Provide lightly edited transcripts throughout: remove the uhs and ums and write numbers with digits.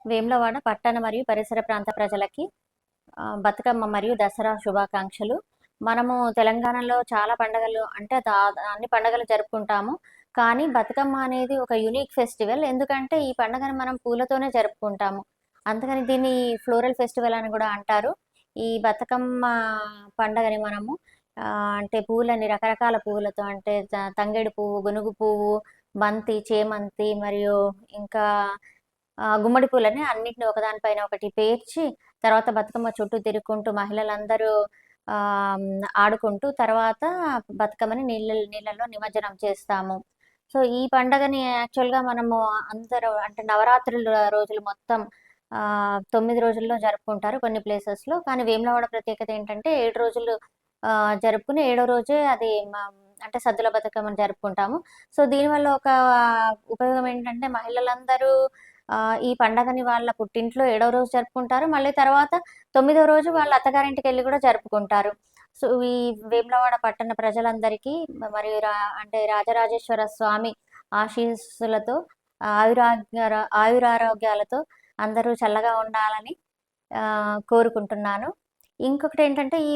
వేములవాడ పట్టణ మరియు పరిసర ప్రాంత ప్రజలకి బతుకమ్మ మరియు దసరా శుభాకాంక్షలు. మనము తెలంగాణలో చాలా పండుగలు అంటే అన్ని పండుగలు జరుపుకుంటాము. కానీ బతుకమ్మ అనేది ఒక యూనిక్ ఫెస్టివల్. ఎందుకంటే ఈ పండుగను మనం పూలతోనే జరుపుకుంటాము. అందుకని దీన్ని ఫ్లోరల్ ఫెస్టివల్ అని కూడా అంటారు. ఈ బతుకమ్మ పండుగని మనము అంటే పూలని రకరకాల పువ్వులతో అంటే తంగేడు పువ్వు, గునుగు పువ్వు, బంతి, చేమంతి మరియు ఇంకా గుమ్మడి పూలని అన్నిటిని ఒకదానిపైన ఒకటి పేర్చి తర్వాత బతుకమ్మ చుట్టూ తిరుగుకుంటూ మహిళలందరూ ఆడుకుంటూ తర్వాత బతుకమ్మని నీళ్ళలో నిమజ్జనం చేస్తాము. సో ఈ పండగని యాక్చువల్గా మనము అందరూ అంటే నవరాత్రుల రోజులు మొత్తం 9 రోజుల్లో జరుపుకుంటారు కొన్ని ప్లేసెస్లో. కానీ వేములవాడ ప్రత్యేకత ఏంటంటే 7 రోజులు జరుపుకుని 7వ రోజే అది అంటే సద్దుల బతుకమ్మని జరుపుకుంటాము. సో దీనివల్ల ఒక ఉపయోగం ఏంటంటే మహిళలందరూ ఈ పండగని వాళ్ళ పుట్టింట్లో 7వ రోజు జరుపుకుంటారు. మళ్ళీ తర్వాత 9వ రోజు వాళ్ళ అత్తగారింటికి వెళ్ళి కూడా జరుపుకుంటారు. సో ఈ వేములవాడ పట్టణ ప్రజలందరికీ మరియు అంటే రాజరాజేశ్వర స్వామి ఆశీస్సులతో ఆయురారోగ్యాలతో అందరూ చల్లగా ఉండాలని కోరుకుంటున్నాను. ఇంకొకటి ఏంటంటే ఈ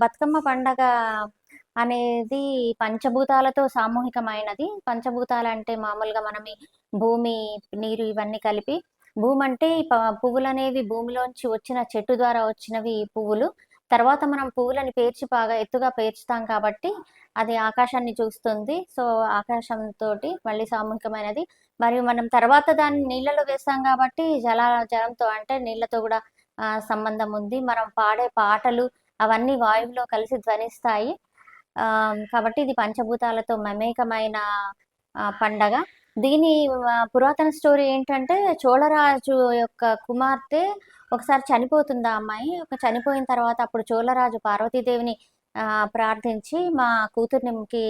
బతుకమ్మ పండగ అనేది పంచభూతాలతో సామూహికమైనది. పంచభూతాలంటే మామూలుగా మనం ఈ భూమి, నీరు ఇవన్నీ కలిపి భూమి అంటే పువ్వులనేవి భూమిలోంచి వచ్చిన చెట్టు ద్వారా వచ్చినవి ఈ పువ్వులు. తర్వాత మనం పువ్వులని పేర్చి బాగా ఎత్తుగా పేర్చుతాం కాబట్టి అది ఆకాశాన్ని చూస్తుంది. సో ఆకాశంతోటి మళ్ళీ సామూహికమైనది. మరియు మనం తర్వాత దాన్ని నీళ్ళలో వేస్తాం కాబట్టి జలంతో అంటే నీళ్ళతో కూడా సంబంధం ఉంది. మనం పాడే పాటలు అవన్నీ వాయువులో కలిసి ధ్వనిస్తాయి. కాబట్టి ఇది పంచభూతాలతో మమేకమైన పండగ. దీని పురాతన స్టోరీ ఏంటంటే చోళరాజు యొక్క కుమార్తె ఒకసారి చనిపోతుంది. ఆ అమ్మాయి చనిపోయిన తర్వాత అప్పుడు చోళరాజు పార్వతీదేవిని ప్రార్థించి మా కూతుర్నికి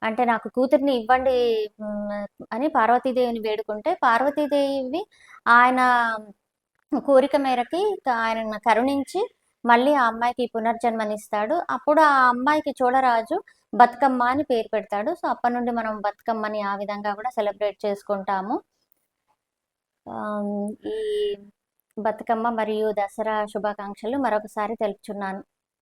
అంటే నాకు కూతుర్ని ఇవ్వండి అని పార్వతీదేవిని వేడుకుంటే పార్వతీదేవి ఆయన కోరిక మేరకి ఆయన కరుణించి మళ్ళీ ఆ అమ్మాయికి పునర్జన్మనిస్తాడు. అప్పుడు ఆ అమ్మాయికి చోళరాజు బతుకమ్మ అని పేరు పెడతాడు. సో అప్పటి నుండి మనం బతుకమ్మని ఆ విధంగా కూడా సెలబ్రేట్ చేసుకుంటాము. ఈ బతుకమ్మ మరియు దసరా శుభాకాంక్షలు మరొకసారి తెలుపుచున్నాను.